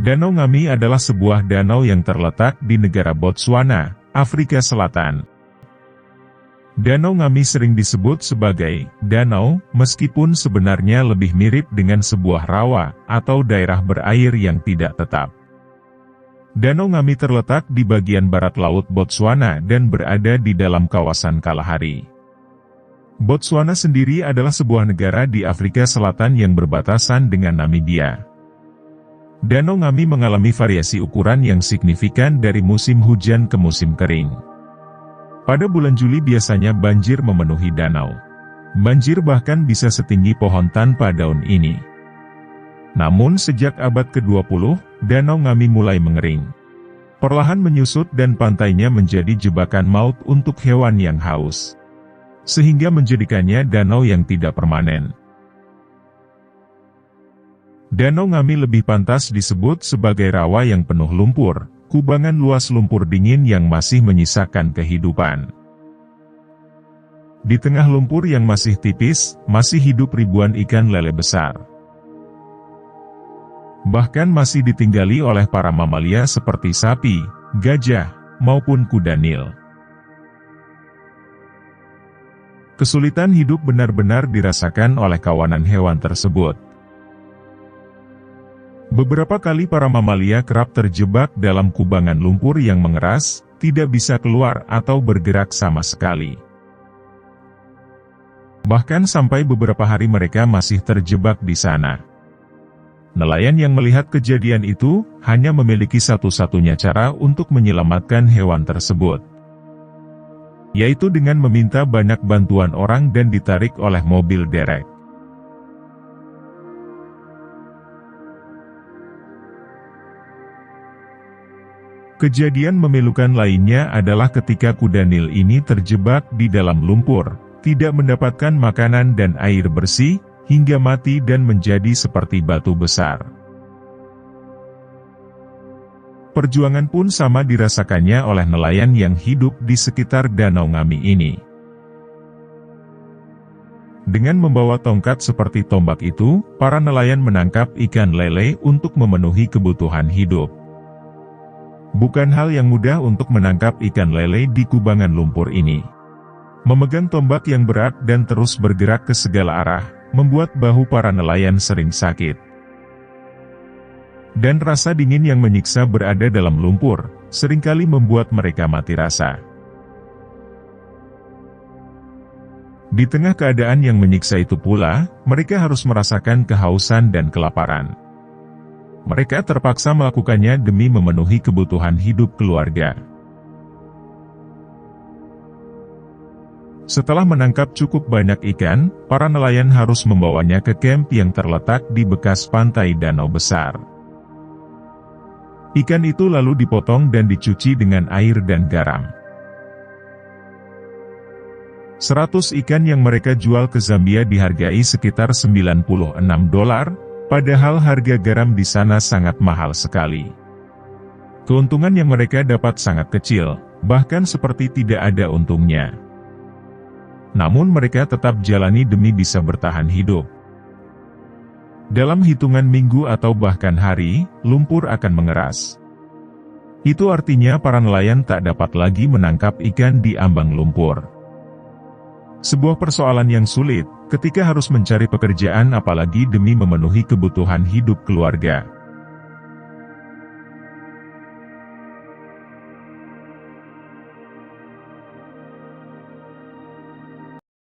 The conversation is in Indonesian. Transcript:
Danau Ngami adalah sebuah danau yang terletak di negara Botswana, Afrika Selatan. Danau Ngami sering disebut sebagai danau, meskipun sebenarnya lebih mirip dengan sebuah rawa atau daerah berair yang tidak tetap. Danau Ngami terletak di bagian barat laut Botswana dan berada di dalam kawasan Kalahari. Botswana sendiri adalah sebuah negara di Afrika Selatan yang berbatasan dengan Namibia. Danau Ngami mengalami variasi ukuran yang signifikan dari musim hujan ke musim kering. Pada bulan Juli biasanya banjir memenuhi danau. Banjir bahkan bisa setinggi pohon tanpa daun ini. Namun sejak abad ke-20, Danau Ngami mulai mengering. Perlahan menyusut dan pantainya menjadi jebakan maut untuk hewan yang haus. Sehingga menjadikannya danau yang tidak permanen. Danau Ngami lebih pantas disebut sebagai rawa yang penuh lumpur, kubangan luas lumpur dingin yang masih menyisakan kehidupan. Di tengah lumpur yang masih tipis, masih hidup ribuan ikan lele besar. Bahkan masih ditinggali oleh para mamalia seperti sapi, gajah, maupun kuda Nil. Kesulitan hidup benar-benar dirasakan oleh kawanan hewan tersebut. Beberapa kali para mamalia kerap terjebak dalam kubangan lumpur yang mengeras, tidak bisa keluar atau bergerak sama sekali. Bahkan sampai beberapa hari mereka masih terjebak di sana. Nelayan yang melihat kejadian itu, hanya memiliki satu-satunya cara untuk menyelamatkan hewan tersebut. Yaitu dengan meminta banyak bantuan orang dan ditarik oleh mobil derek. Kejadian memilukan lainnya adalah ketika kuda Nil ini terjebak di dalam lumpur, tidak mendapatkan makanan dan air bersih, hingga mati dan menjadi seperti batu besar. Perjuangan pun sama dirasakannya oleh nelayan yang hidup di sekitar Danau Ngami ini. Dengan membawa tongkat seperti tombak itu, para nelayan menangkap ikan lele untuk memenuhi kebutuhan hidup. Bukan hal yang mudah untuk menangkap ikan lele di kubangan lumpur ini. Memegang tombak yang berat dan terus bergerak ke segala arah, membuat bahu para nelayan sering sakit. Dan rasa dingin yang menyiksa berada dalam lumpur, seringkali membuat mereka mati rasa. Di tengah keadaan yang menyiksa itu pula, mereka harus merasakan kehausan dan kelaparan. Mereka terpaksa melakukannya demi memenuhi kebutuhan hidup keluarga. Setelah menangkap cukup banyak ikan, para nelayan harus membawanya ke kamp yang terletak di bekas pantai danau besar. Ikan itu lalu dipotong dan dicuci dengan air dan garam. 100 ikan yang mereka jual ke Zambia dihargai sekitar $96. Padahal harga garam di sana sangat mahal sekali. Keuntungan yang mereka dapat sangat kecil, bahkan seperti tidak ada untungnya. Namun mereka tetap jalani demi bisa bertahan hidup. Dalam hitungan minggu atau bahkan hari, lumpur akan mengeras. Itu artinya para nelayan tak dapat lagi menangkap ikan di ambang lumpur. Sebuah persoalan yang sulit, ketika harus mencari pekerjaan apalagi demi memenuhi kebutuhan hidup keluarga.